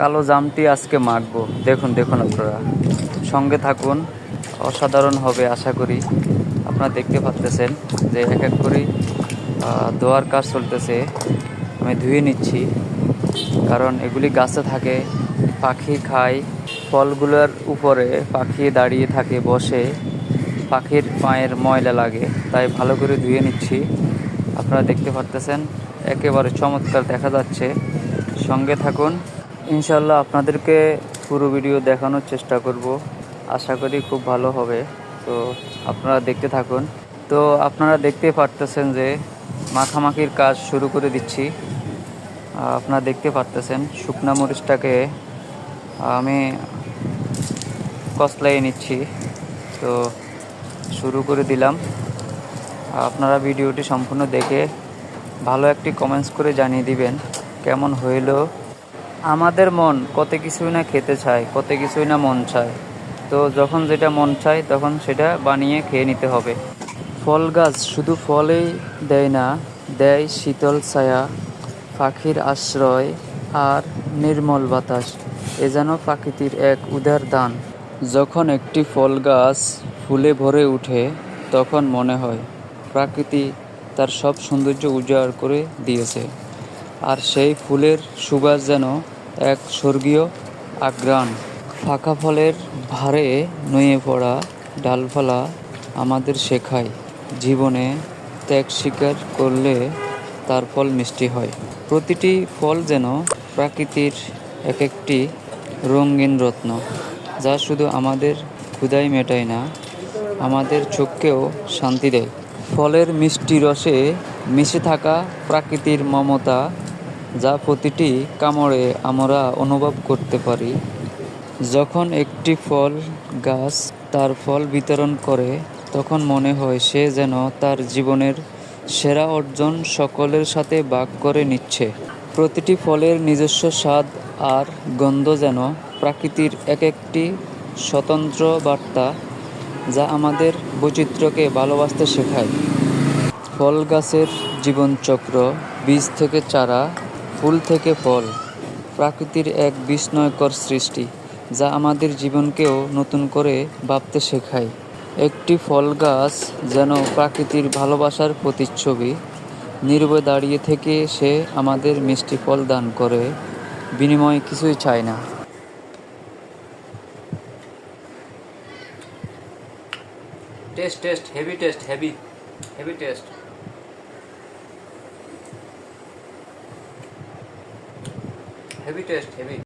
কালো জামটি আজকে মাখবো। দেখুন দেখুন আপনারা সঙ্গে থাকুন, অসাধারণ হবে আশা করি। আপনারা দেখতে পাচ্ছেন যে এক এক করে ধোয়ার কাজ চলতেছে। আমি ধুয়ে নিচ্ছি, কারণ এগুলি গাছে থাকে, পাখি খায়। ফলগুলোর উপরে পাখি দাঁড়িয়ে থাকে, বসে, পাখির পায়ের ময়লা লাগে, তাই ভালো করে ধুয়ে নিচ্ছি। আপনারা দেখতে পাচ্ছেন একেবারে চমৎকার দেখা যাচ্ছে। সঙ্গে থাকুন, ইনশাল্লাহ আপনাদেরকে পুরো ভিডিও দেখানোর চেষ্টা করব। আশা করি খুব ভালো হবে। তো আপনারা দেখতে থাকুন। তো আপনারা দেখতে পারতেছেন যে মাখামাখির কাজ শুরু করে দিচ্ছি। আপনারা দেখতে পারতেছেন শুকনা মরিচটাকে আমি কসলাইয়ে নিচ্ছি। তো শুরু করে দিলাম। আপনারা ভিডিওটি সম্পূর্ণ দেখে ভালো একটি কমেন্টস করে জানিয়ে দিবেন কেমন হইল। আমাদের মন কত কিছুই না খেতে চায়, কত কিছুই না মন চায়। তো যখন যেটা মন চায় তখন সেটা বানিয়ে খেয়ে নিতে হবে। ফল গাছ শুধু ফলেই দেয় না, দেয় শীতল ছায়া, পাখির আশ্রয় আর নির্মল বাতাস। এ যেন প্রকৃতির এক উদার দান। যখন একটি ফল গাছ ফুলে ভরে ওঠে, তখন মনে হয় প্রকৃতি তার সব সৌন্দর্য উজাড় করে দিয়েছে। আর সেই ফুলের সুবাস যেন এক স্বর্গীয় আঘ্রাণ। ফাঁকা ফলের ভারে নুয়ে পড়া ডালপালা আমাদের শেখায়, জীবনে ত্যাগ স্বীকার করলে তার ফল মিষ্টি হয়। প্রতিটি ফল যেন প্রকৃতির এক একটি রঙিন রত্ন, যা শুধু আমাদের ক্ষুধাই মেটায় না, আমাদের চোখকেও শান্তি দেয়। ফলের মিষ্টি রসে মিশে থাকা প্রকৃতির মমতা, যা প্রতিটি কামড়ে আমরা অনুভব করতে পারি। যখন একটি ফল গাছ তার ফল বিতরণ করে, তখন মনে হয় সে যেন তার জীবনের সেরা অর্জন সকলের সাথে ভাগ করে নিচ্ছে। প্রতিটি ফলের নিজস্ব স্বাদ আর গন্ধ যেন প্রকৃতির এক একটি স্বতন্ত্র বার্তা, যা আমাদের বৈচিত্র্যকে ভালোবাসতে শেখায়। ফল গাছের জীবনচক্র, বীজ থেকে চারা, ফুল থেকে ফল, প্রকৃতির এক বিস্ময়কর সৃষ্টি, যা আমাদের জীবনকেও নতুন করে ভাবতে শেখায়। একটি ফল গাছ যেন প্রকৃতির ভালোবাসার প্রতিচ্ছবি। নীরবে দাঁড়িয়ে থেকে সে আমাদের মিষ্টি ফল দান করে, বিনিময়ে কিছুই চায় না। Test taste heavy taste, heavy heavy taste, heavy taste, heavy.